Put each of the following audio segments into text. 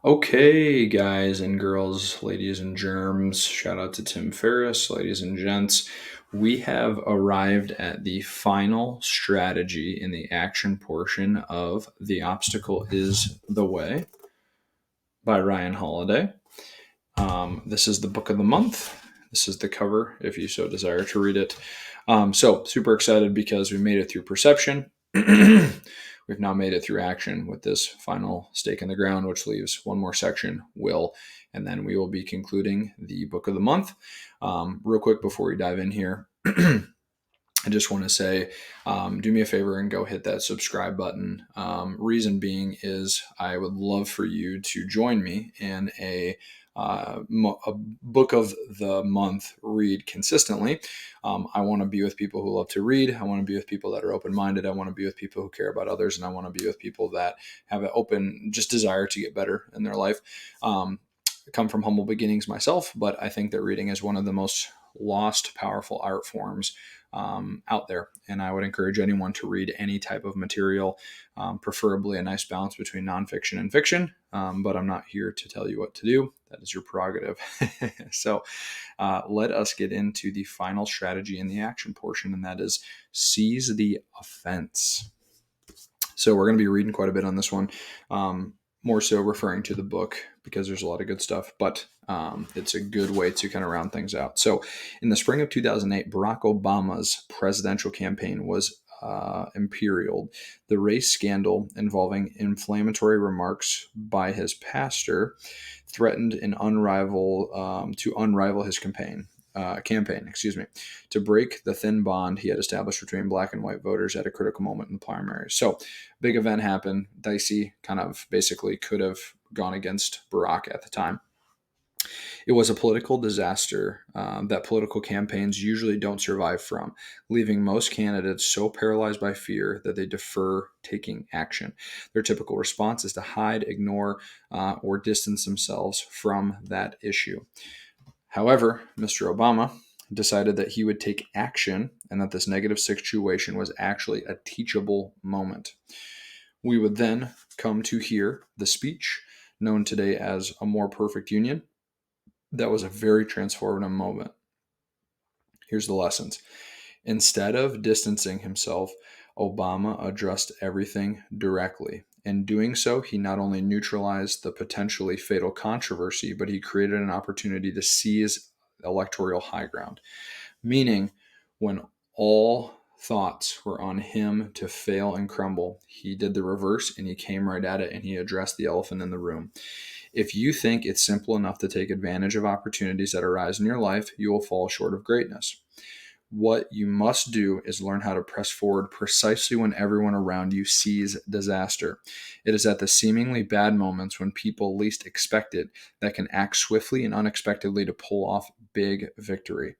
Okay, guys and girls, ladies and germs, shout out to Tim Ferriss, ladies and gents. We have arrived at the final strategy in the action portion of The Obstacle is the Way by Ryan Holiday. This is the book of the month. This is the cover if you so desire to read it. So, super excited because we made it through perception. We've now made it through action with this final stake in the ground, which leaves one more section, will, and then we will be concluding the book of the month. Real quick before we dive in here, I just want to say, do me a favor and go hit that subscribe button. Reason being is I would love for you to join me in a book of the month read consistently. I want to be with people who love to read. I want to be with people that are open-minded. I want to be with people who care about others, and I want to be with people that have an open just desire to get better in their life. I come from humble beginnings myself, but I think that reading is one of the most lost, powerful art forms out there. And I would encourage anyone to read any type of material, preferably a nice balance between nonfiction and fiction. But I'm not here to tell you what to do. That is your prerogative. So let us get into the final strategy in the action portion, and that is seize the offense. So we're going to be reading quite a bit on this one. More so referring to the book because there's a lot of good stuff, but it's a good way to kind of round things out. So in the spring of 2008, Barack Obama's presidential campaign was imperialed. The race scandal involving inflammatory remarks by his pastor threatened to unrival his campaign. To break the thin bond he had established between black and white voters at a critical moment in the primaries. So, big event happened. Dicey kind of basically could have gone against Barack at the time. It was a political disaster that political campaigns usually don't survive from, leaving most candidates so paralyzed by fear that they defer taking action. Their typical response is to hide, ignore, or distance themselves from that issue. However, Mr. Obama decided that he would take action and that this negative situation was actually a teachable moment. We would then come to hear the speech, known today as A More Perfect Union. That was a very transformative moment. Here's the lessons. Instead of distancing himself, Obama addressed everything directly. In doing so, he not only neutralized the potentially fatal controversy, but he created an opportunity to seize electoral high ground. Meaning, when all thoughts were on him to fail and crumble, he did the reverse and he came right at it and he addressed the elephant in the room. If you think it's simple enough to take advantage of opportunities that arise in your life, you will fall short of greatness. What you must do is learn how to press forward precisely when everyone around you sees disaster. It is at the seemingly bad moments when people least expect it that can act swiftly and unexpectedly to pull off big victory.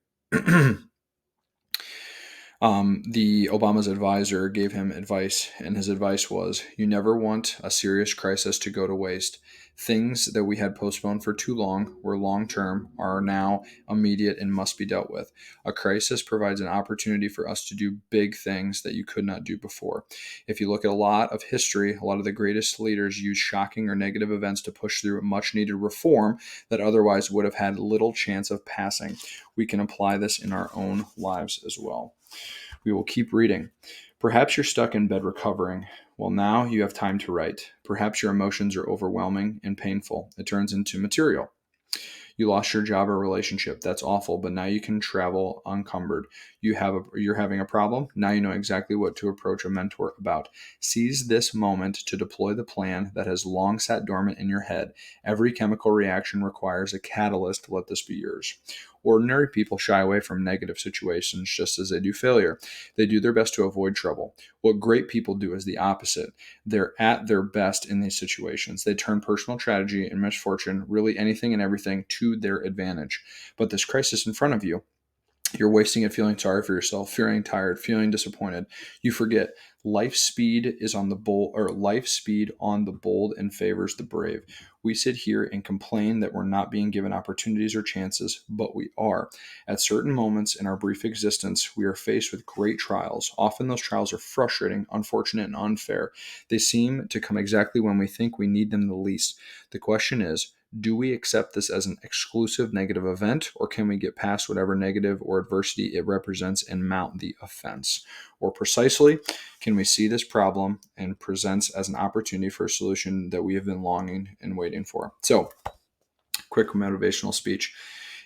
The Obama's advisor gave him advice, and his advice was, you never want a serious crisis to go to waste. Things that we had postponed for too long, were long-term, are now immediate and must be dealt with. A crisis provides an opportunity for us to do big things that you could not do before. If you look at a lot of history, a lot of the greatest leaders use shocking or negative events to push through much-needed reform that otherwise would have had little chance of passing. We can apply this in our own lives as well. We will keep reading. Perhaps you're stuck in bed recovering. Well, now you have time to write. Perhaps your emotions are overwhelming and painful. It turns into material. You lost your job or relationship. That's awful, but now you can travel unencumbered. You're having a problem. Now you know exactly what to approach a mentor about. Seize this moment to deploy the plan that has long sat dormant in your head. Every chemical reaction requires a catalyst. Let this be yours. Ordinary people shy away from negative situations just as they do failure. They do their best to avoid trouble. What great people do is the opposite. They're at their best in these situations. They turn personal tragedy and misfortune, really anything and everything, to their advantage. But this crisis in front of you, you're wasting it feeling sorry for yourself, feeling tired, feeling disappointed. You forget Life speed is on the bold, or life speed on the bold and favors the brave. We sit here and complain that we're not being given opportunities or chances, but we are. At certain moments in our brief existence, we are faced with great trials. Often those trials are frustrating, unfortunate, and unfair. They seem to come exactly when we think we need them the least. The question is, do we accept this as an exclusive negative event, or can we get past whatever negative or adversity it represents and mount the offense? Or precisely, can we see this problem and presents as an opportunity for a solution that we have been longing and waiting for? So, quick motivational speech.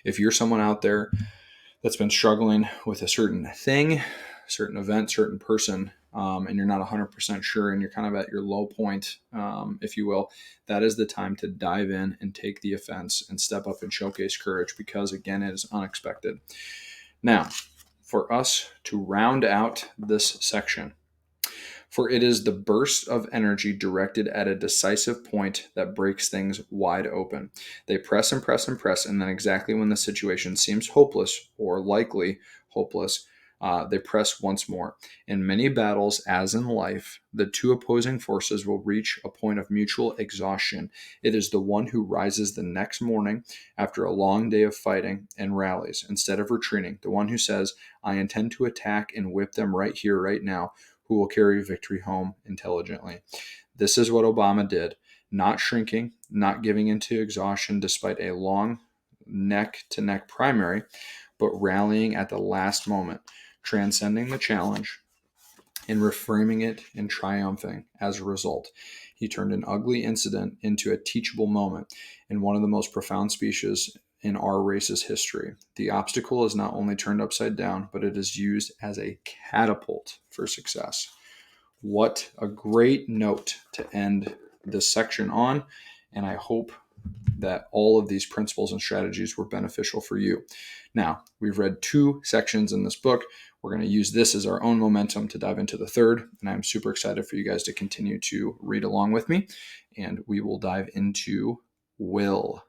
If you're someone out there that's been struggling with a certain thing, certain event, certain person, and you're not 100% sure and you're kind of at your low point, if you will, that is the time to dive in and take the offense and step up and showcase courage, because, again, it is unexpected. Now, for us to round out this section, for it is the burst of energy directed at a decisive point that breaks things wide open. They press and press and press, and then exactly when the situation seems hopeless or likely hopeless, they press once more. In many battles, as in life, the two opposing forces will reach a point of mutual exhaustion. It is the one who rises the next morning after a long day of fighting and rallies instead of retreating, the one who says, I intend to attack and whip them right here, right now, who will carry victory home intelligently. This is what Obama did, not shrinking, not giving into exhaustion despite a long neck-to-neck primary, but rallying at the last moment, transcending the challenge and reframing it and triumphing as a result. He turned an ugly incident into a teachable moment in one of the most profound speeches in our race's history. The obstacle is not only turned upside down, but it is used as a catapult for success. What a great note to end this section on, and I hope that all of these principles and strategies were beneficial for you. Now, we've read 2 sections in this book. We're going to use this as our own momentum to dive into the third, and I'm super excited for you guys to continue to read along with me, and we will dive into will.